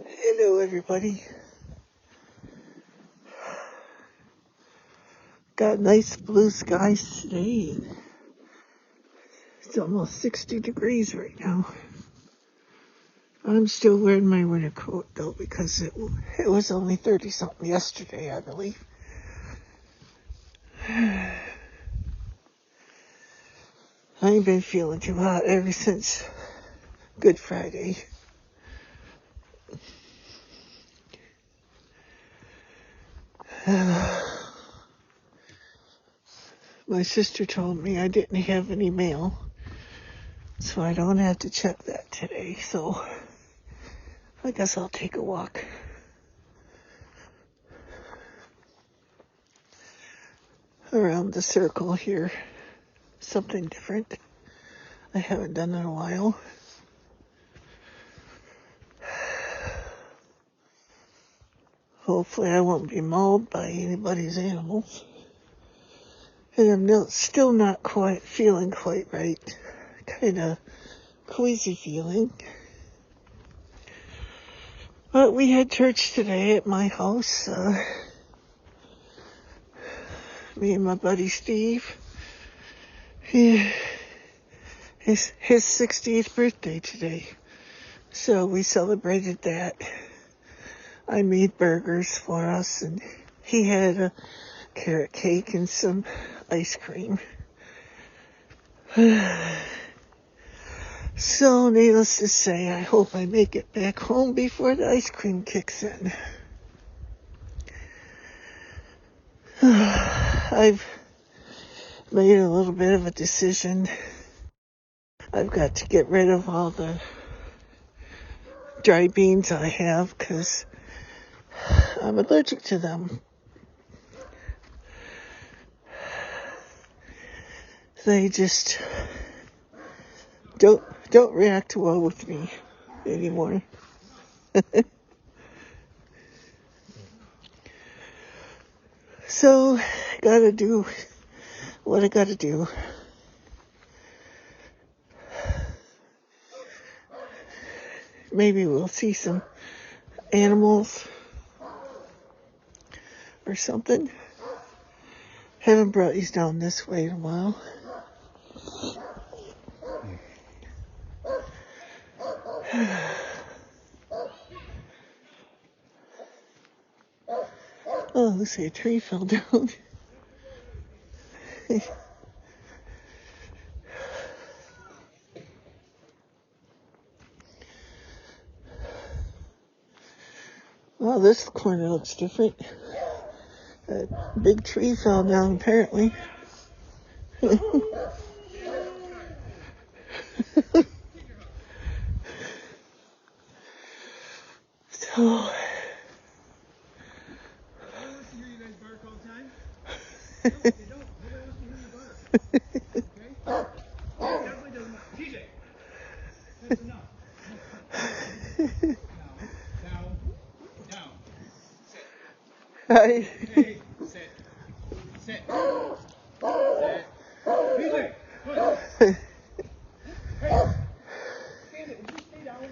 Hello, everybody. Got nice blue skies today. It's almost 60 degrees right now. I'm still wearing my winter coat though because it was only 30 something yesterday, I believe. I ain't been feeling too hot ever since Good Friday. My sister told me I didn't have any mail, so I don't have to check that today, so I guess I'll take a walk around the circle here. Something different I haven't done in a while. Hopefully I won't be mauled by anybody's animals. And I'm still not quite feeling quite right. Kind of queasy feeling. But we had church today at my house. Me and my buddy Steve. His 60th birthday today. So we celebrated that. I made burgers for us and he had a carrot cake and some ice cream. So needless to say, I hope I make it back home before the ice cream kicks in. I've made a little bit of a decision. I've got to get rid of all the dry beans I have because I'm allergic to them. They just don't react well with me anymore. So, gotta do what I gotta do. Maybe we'll see some animals or something. Haven't brought these down this way in a while. Oh, let's see, a tree fell down. Well, this corner looks different. A big tree fell down, apparently. So... Hi. Hey, sit. Sit. Sit. PJ, put. Hey. Stand it. Just stay down.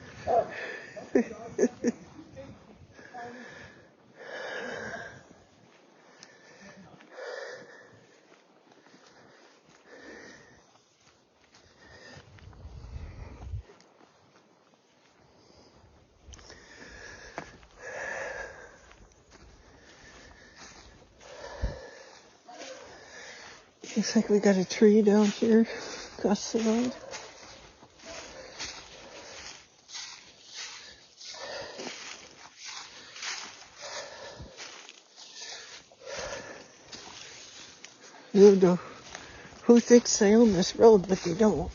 Looks like we got a tree down here across the road. You know, who thinks they own this road, but they don't.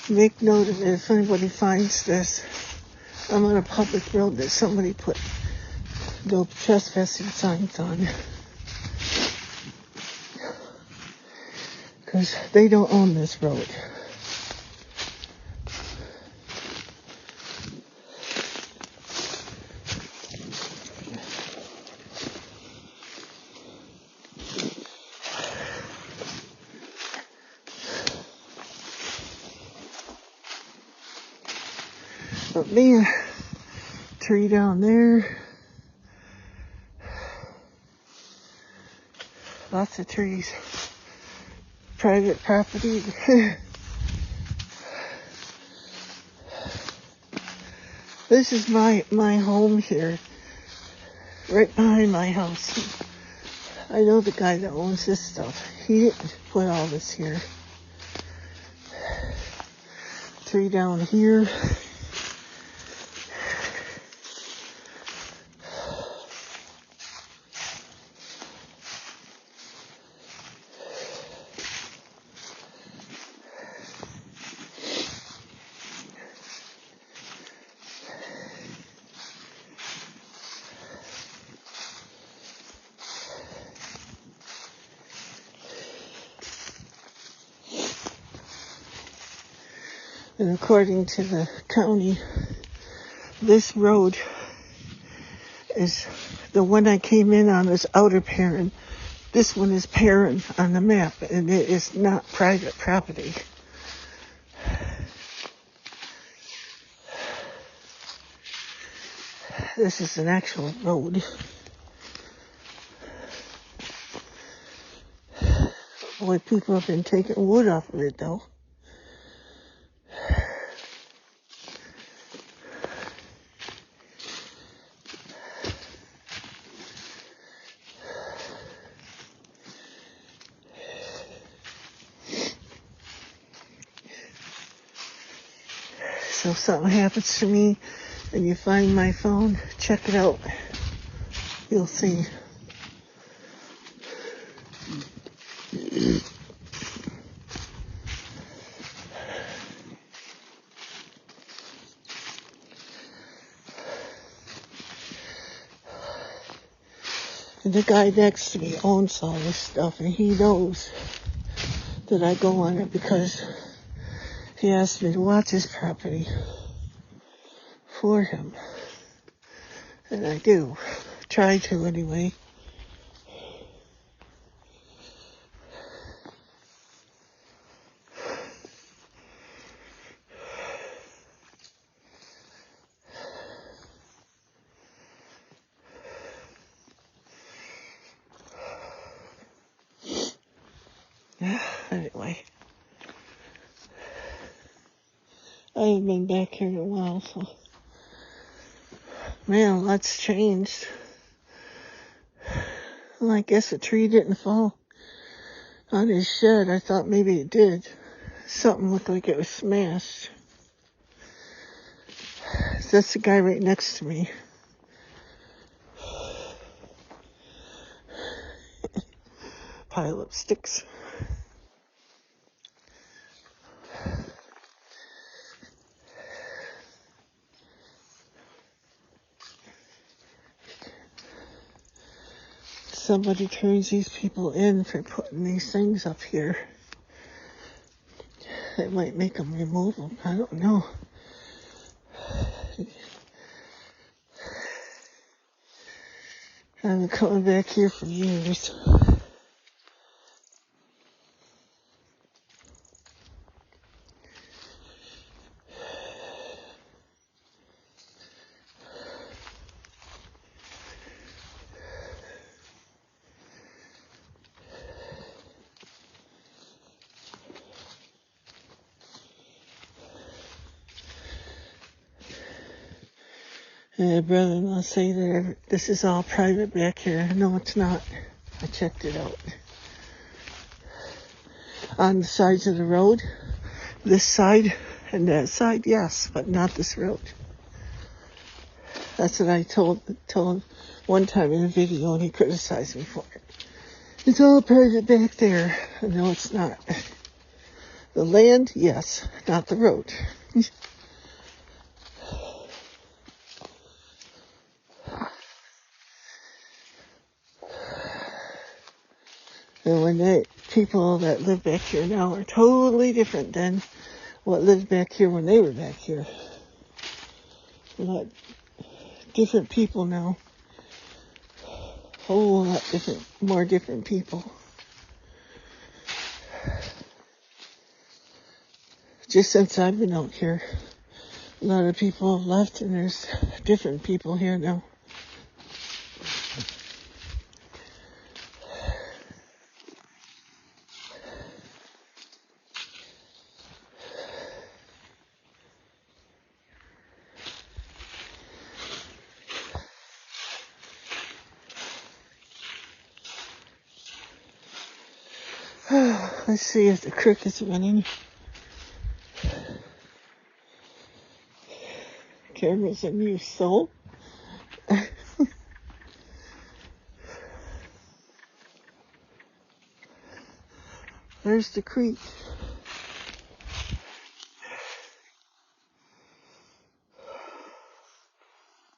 Make note of it if anybody finds this. I'm on a public road that somebody put no trespassing signs on. Because they don't own this road. But man, tree down there. Lots of trees. Private property. This is my home here. Right behind my house. I know the guy that owns this stuff. He didn't put all this here. Tree down here. And according to the county, this road is the one I came in on is Outer Perrin. This one is Perrin on the map, and it is not private property. This is an actual road. Boy, people have been taking wood off of it though. So if something happens to me and you find my phone, check it out. You'll see. And the guy next to me owns all this stuff, and he knows that I go on it because he asked me to watch his property for him. And I do. Try to anyway. Anyway. I haven't been back here in a while, so. Man, a lot's changed. Well, I guess a tree didn't fall on his shed. I thought maybe it did. Something looked like it was smashed. That's the guy right next to me. Pile of sticks. Somebody turns these people in for putting these things up here. It might make them remove them. I don't know. I've been coming back here for years. And brother-in-law say that this is all private back here. No, it's not. I checked it out. On the sides of the road, this side and that side, yes, but not this road. That's what I told him one time in a video, and he criticized me for it. It's all private back there. No, it's not. The land, yes, not the road. And when the people that live back here now are totally different than what lived back here when they were back here. A lot different people now. Whole lot different, more different people. Just since I've been out here, A lot of people have left and there's different people here now. Let's see if the creek is running. Camera's in use, so. There's the creek.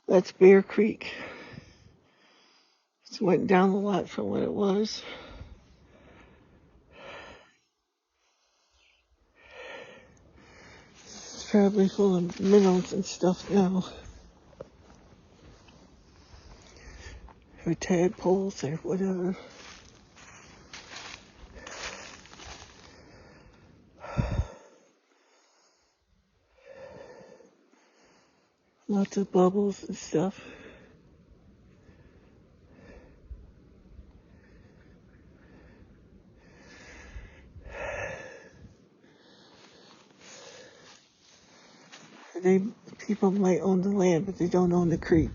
That's Bear Creek. It's went down a lot from what it was. It's probably full of minnows and stuff now. Or tadpoles or whatever. Lots of bubbles and stuff. People might own the land, but they don't own the creek.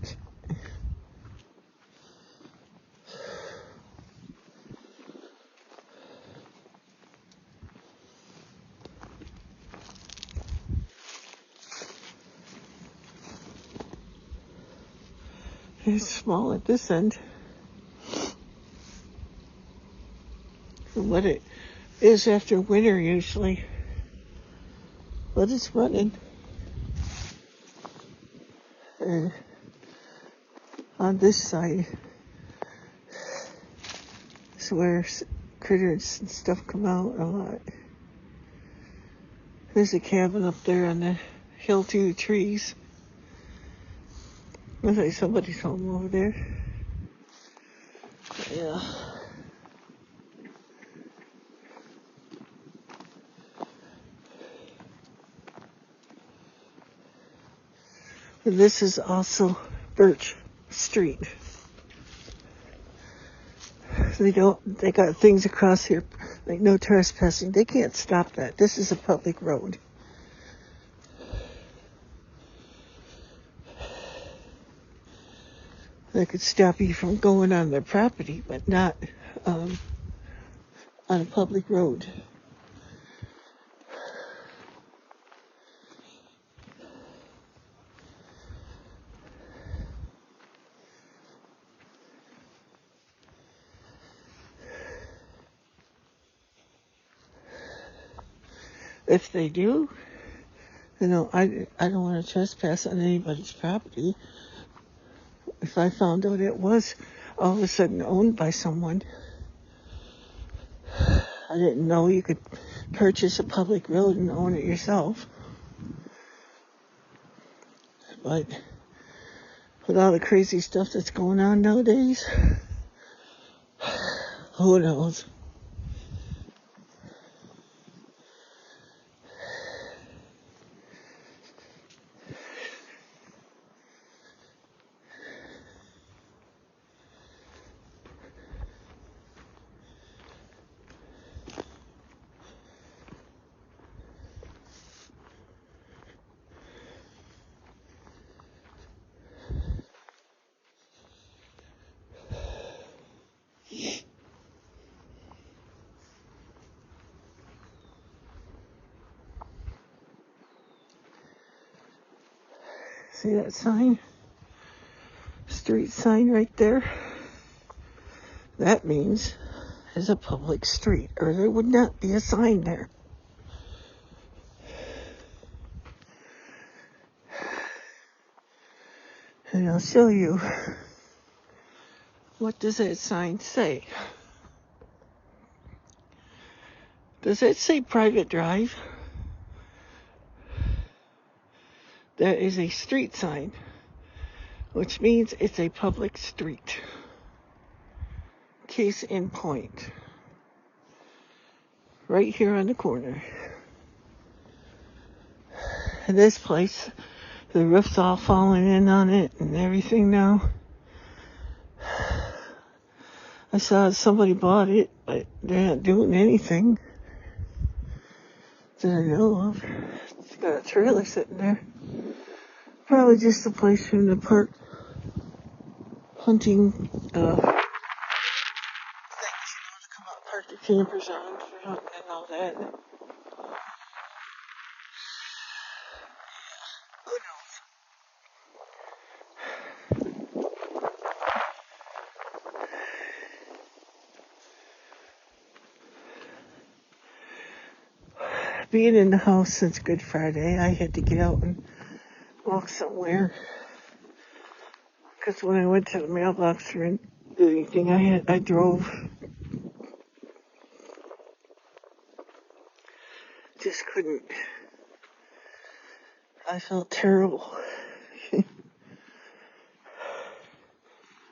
It's small at this end. From what it is after winter usually. But it's running. And on this side is where critters and stuff come out a lot. There's a cabin up there on the hill to the trees. Looks like somebody's home over there. Yeah. And this is also Birch Street. They got things across here, like no trespassing. They can't stop that. This is a public road. They could stop you from going on their property, but not on a public road. If they do, I don't want to trespass on anybody's property. If I found out it was all of a sudden owned by someone, I didn't know you could purchase a public road and own it yourself. But with all the crazy stuff that's going on nowadays, who knows? See that sign? Street sign right there? That means it's a public street, or there would not be a sign there. And I'll show you. What does that sign say? Does it say private drive? There is a street sign, which means it's a public street. Case in point. Right here on the corner. And this place The roof's all falling in on it and everything now. I saw somebody bought it, but they're not doing anything that I know of. It's got a trailer sitting there. Probably just a place for them to park hunting things, to come out and park the campers on for hunting and all that. Who knows? Being in the house since Good Friday, I had to get out and walk somewhere. Because when I went to the mailbox or anything, I drove. Just couldn't. I felt terrible.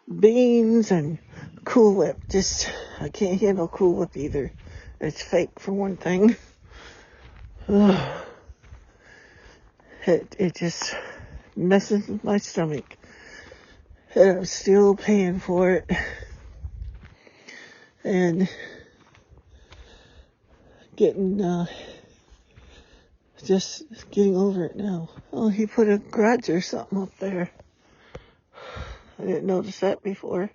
Beans and Cool Whip. I can't handle Cool Whip either. It's fake for one thing. Ugh. It just messes with my stomach. And I'm still paying for it. And just getting over it now. Oh, he put a garage or something up there. I didn't notice that before.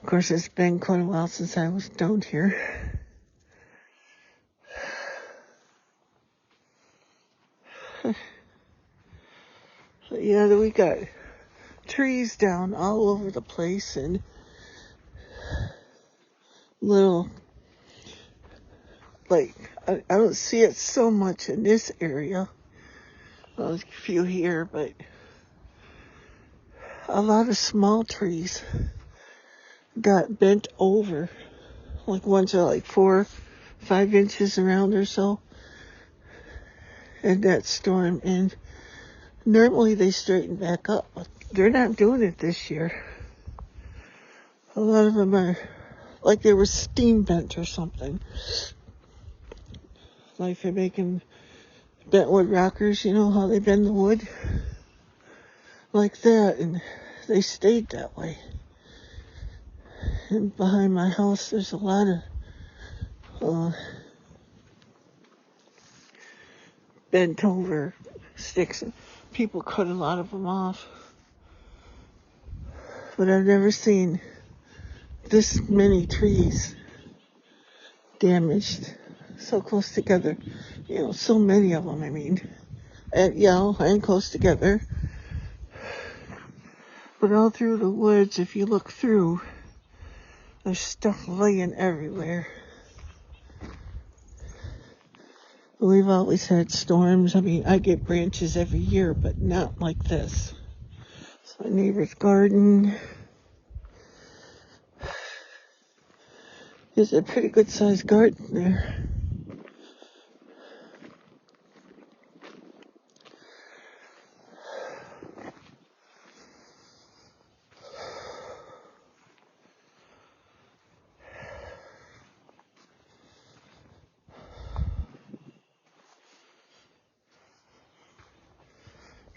Of course, it's been quite a while since I was down here. But yeah, we got trees down all over the place and little, like, I don't see it so much in this area. Well, there's a few here, but a lot of small trees got bent over. Like ones are like 4-5 inches around or so. And that storm, and normally they straighten back up, but they're not doing it this year. A lot of them are like they were steam bent or something. Like they're making bentwood rockers, you know how they bend the wood? Like that, and they stayed that way. And behind my house there's a lot of bent over sticks. People cut a lot of them off. But I've never seen this many trees damaged so close together. You know, so many of them, I mean. And close together. But all through the woods, if you look through, there's stuff laying everywhere. We've always had storms. I mean, I get branches every year, but not like this. It's my neighbor's garden. There's a pretty good sized garden there.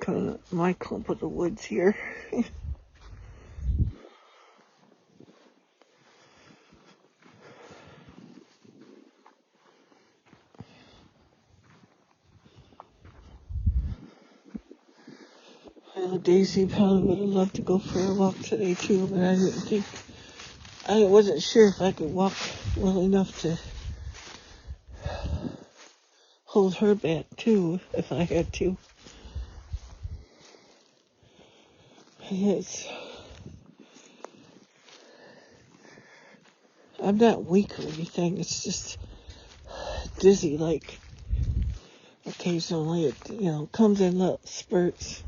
Kind of my clump of the woods here. Daisy probably would have loved to go for a walk today too, but I wasn't sure if I could walk well enough to hold her back too, if I had to. I'm not weak or anything, it's just dizzy, like occasionally it, comes in little spurts.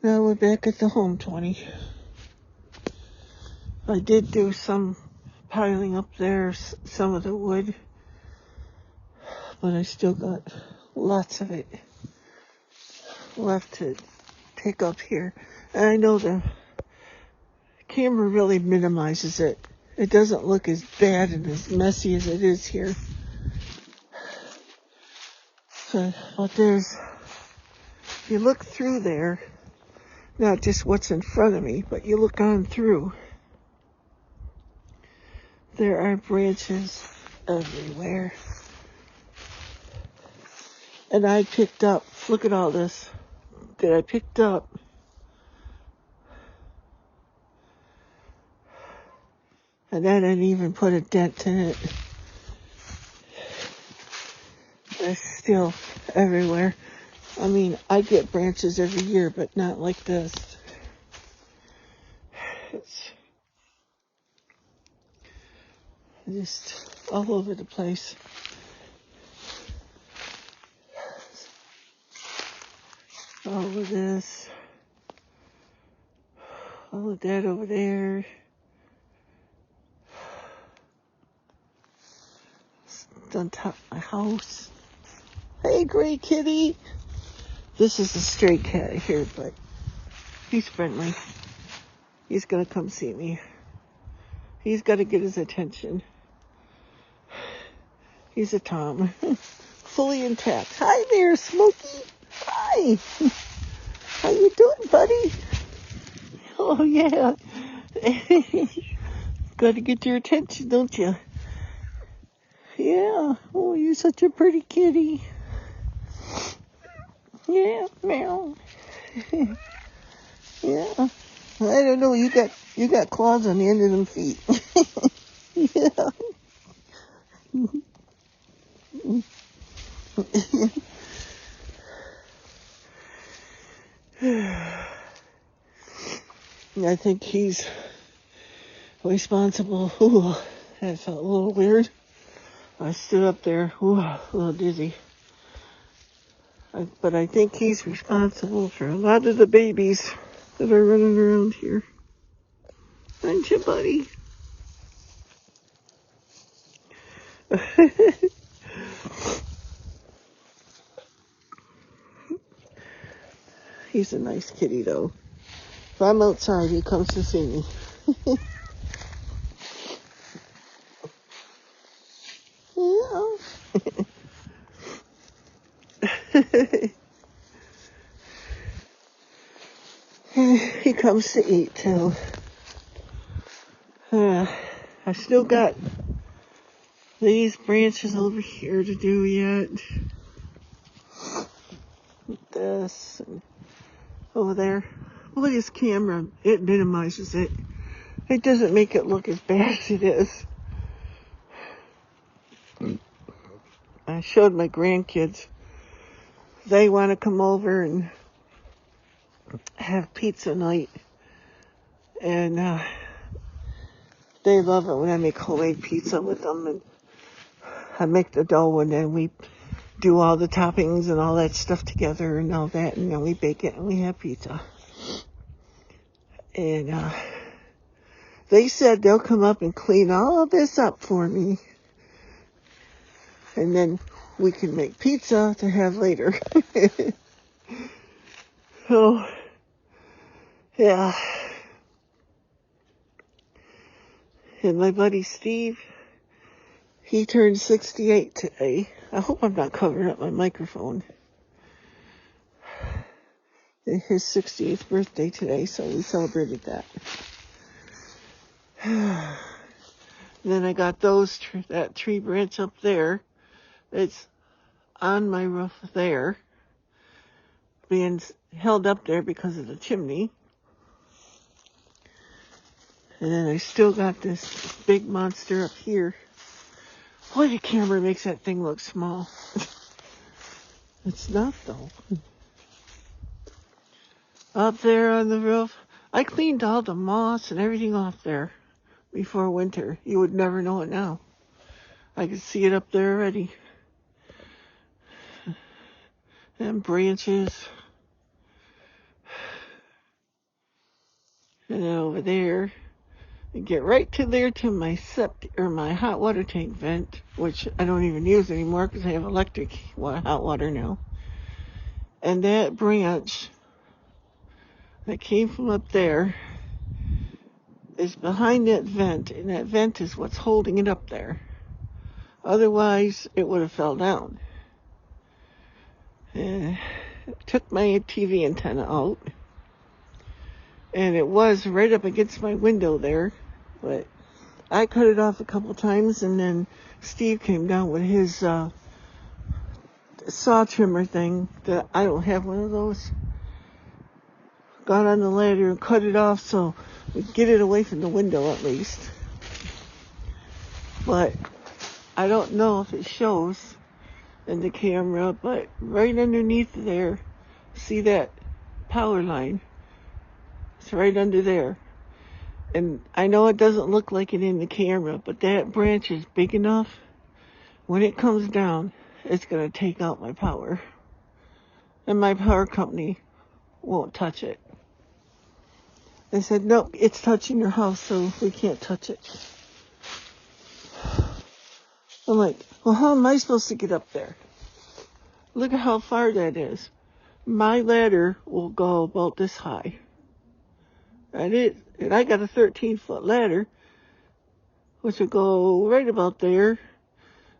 Now we're back at the home 20. I did do some piling up there, some of the wood, but I still got lots of it left to take up here. And I know the camera really minimizes it. It doesn't look as bad and as messy as it is here. So, but there's, if you look through there, not just what's in front of me, but you look on through, there are branches everywhere. And I picked up, look at all this that I picked up. And I didn't even put a dent in it. They're still everywhere. I mean, I get branches every year, but not like this. It's just all over the place. All of this. All of that over there. It's on top of my house. Hey, gray kitty. This is a stray cat here, but he's friendly. He's gonna come see me. He's gotta get his attention. He's a Tom. Fully intact. Hi there, Smokey. Hi. How you doing, buddy? Oh, yeah. Gotta get your attention, don't you? Yeah. Oh, you're such a pretty kitty. Yeah, meow. Yeah. I don't know, you got claws on the end of them feet. Yeah. I think he's responsible. Ooh, that felt a little weird. I stood up there, ooh, a little dizzy. But I think he's responsible for a lot of the babies that are running around here. Aren't you, buddy? He's a nice kitty, though. If I'm outside, he comes to see me. He comes to eat, too. I still got these branches over here to do yet. This and over there. Look at his camera. It minimizes it. It doesn't make it look as bad as it is. I showed my grandkids. They want to come over and have pizza night. And they love it when I make homemade pizza with them. And I make the dough and then we do all the toppings and all that stuff together and all that. And then we bake it and we have pizza. And they said they'll come up and clean all of this up for me. And then we can make pizza to have later. So, yeah. And my buddy Steve, he turned 68 today. I hope I'm not covering up my microphone. His 68th birthday today, so we celebrated that. And then I got that tree branch up there. It's on my roof there, being held up there because of the chimney. And then I still got this big monster up here. Boy, the camera makes that thing look small. It's not, though. Up there on the roof, I cleaned all the moss and everything off there before winter. You would never know it now. I could see it up there already. And branches. And then over there, and get right to there to my my hot water tank vent, which I don't even use anymore because I have electric hot water now. And that branch that came from up there is behind that vent, and that vent is what's holding it up there. Otherwise, it would have fell down. Took my TV antenna out, and it was right up against my window there, but I cut it off a couple times, and then Steve came down with his saw trimmer thing. That I don't have one of those. Got on the ladder and cut it off so we get it away from the window at least. But I don't know if it shows in the camera, but right underneath there, see that power line? It's right under there. And I know it doesn't look like it in the camera, but that branch is big enough. When it comes down, it's going to take out my power. And my power company won't touch it. They said, nope, it's touching your house, so we can't touch it. I'm like, well, how am I supposed to get up there? Look at how far that is. My ladder will go about this high. And I got a 13-foot ladder, which will go right about there.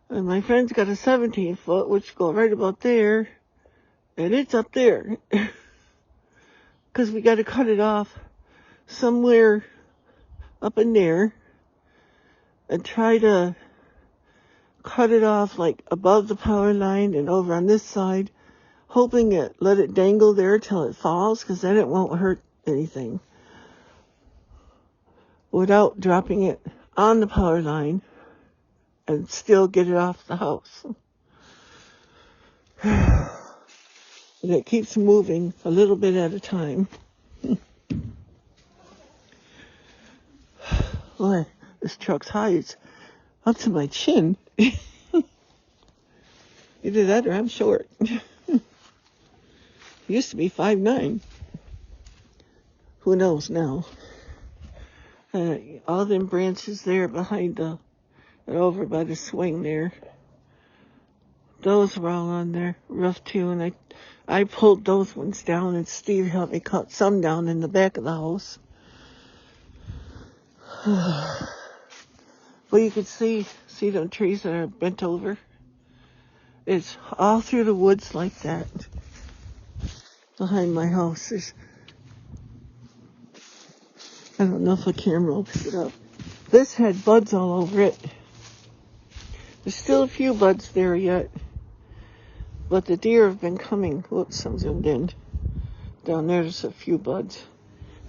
And my friend's got a 17-foot, which will go right about there. And it's up there. Because we got to cut it off somewhere up in there and try to cut it off like above the power line and over on this side, hoping let it dangle there till it falls, because then it won't hurt anything, without dropping it on the power line and still get it off the house. And it keeps moving a little bit at a time. Boy, this truck's high. It's up to my chin. Either that or I'm short. Used to be 5'9". Who knows now? All them branches there behind over by the swing there. Those were all on there, rough too, and I pulled those ones down, and Steve helped me cut some down in the back of the house. Well, you can see them trees that are bent over. It's all through the woods like that. Behind my house, I don't know if a camera will pick it up. This had buds all over it. There's still a few buds there yet. But the deer have been coming. Whoops, I'm zoomed in. Down there's a few buds.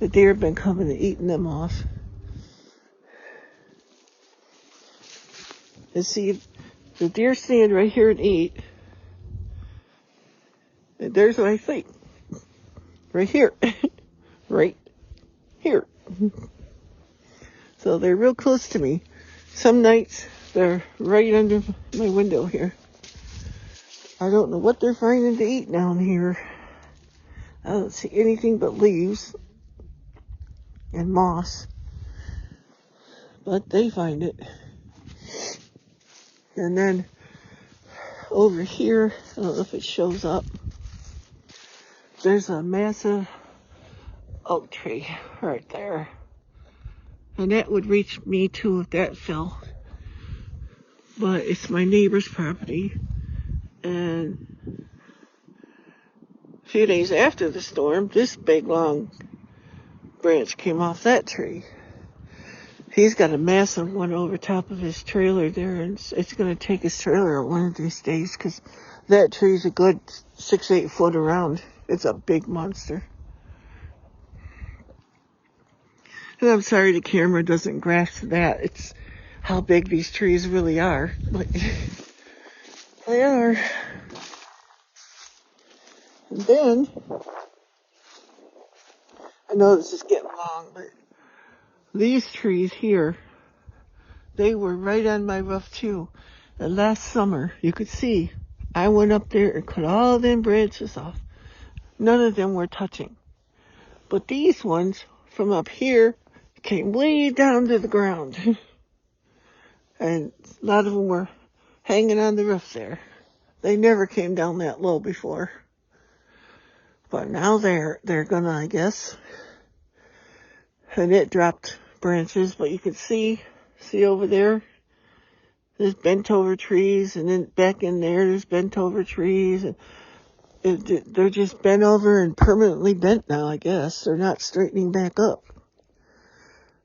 The deer have been coming and eating them off. And see, the deer stand right here and eat. And there's what I think. Right here. Right here. So they're real close to me. Some nights they're right under my window here. I don't know what they're finding to eat down here. I don't see anything but leaves and moss. But they find it. And then over here, I don't know if it shows up, there's a massive oak tree right there. And that would reach me too if that fell. But it's my neighbor's property. And a few days after the storm, this big long branch came off that tree. He's got a massive one over top of his trailer there, and it's going to take his trailer one of these days, because that tree's a good 6-8 foot around. It's a big monster. And I'm sorry the camera doesn't grasp that. It's how big these trees really are. But they are. And then, I know this is getting long, but these trees here, they were right on my roof too. And last summer, you could see, I went up there and cut all them branches off. None of them were touching. But these ones from up here came way down to the ground. And a lot of them were hanging on the roof there. They never came down that low before. But now they're gonna, I guess. And it dropped branches, but you can see over there, there's bent over trees, and then back in there's bent over trees, and they're just bent over and permanently bent now, I guess. They're not straightening back up.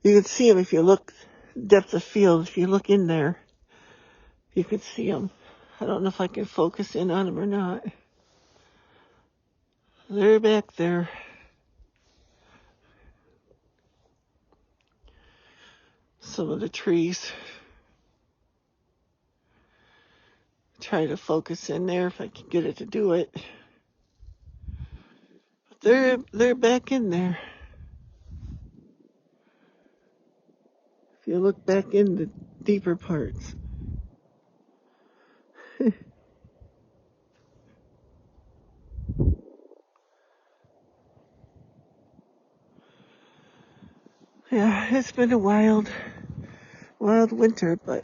You can see them if you look depth of field. If you look in there, you can see them. I don't know if I can focus in on them or not. They're back there. Some of the trees. Try to focus in there if I can get it to do it. But they're back in there. If you look back in the deeper parts. Yeah, it's been a wild winter, but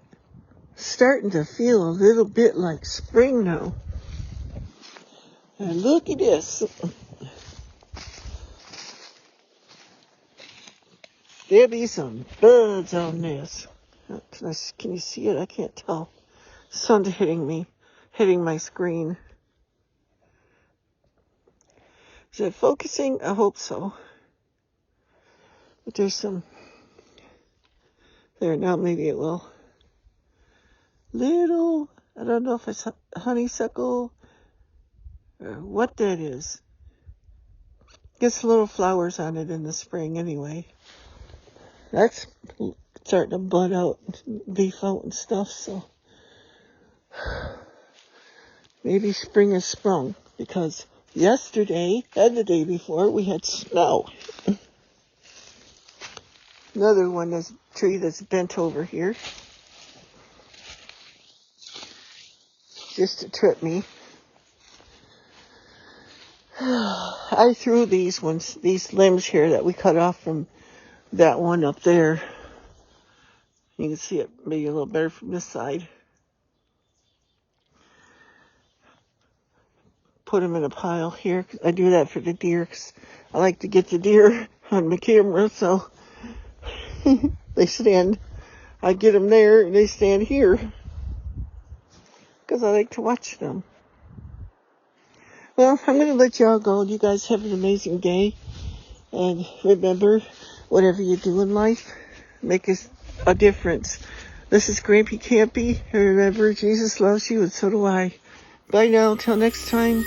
starting to feel a little bit like spring now. And look at this. There'll be some buds on this. Can you see it? I can't tell. Sun's hitting my screen. Is it focusing? I hope so. But there's some. There, now maybe it will. Little, I don't know if it's honeysuckle or what that is. Gets little flowers on it in the spring anyway. That's starting to bud out, leaf out and stuff, so maybe spring has sprung, because yesterday and the day before we had snow. Another one, this tree that's bent over here, just to trip me. I threw these limbs here that we cut off from that one up there. You can see it maybe a little better from this side. Put them in a pile here. I do that for the deer, 'cause I like to get the deer on the camera, so I get them there and they stand here, because I like to watch them. Well, I'm going to let y'all go. You guys have an amazing day. And remember, whatever you do in life, make a difference. This is Grampy Campy. And remember, Jesus loves you and so do I. Bye now. Till next time.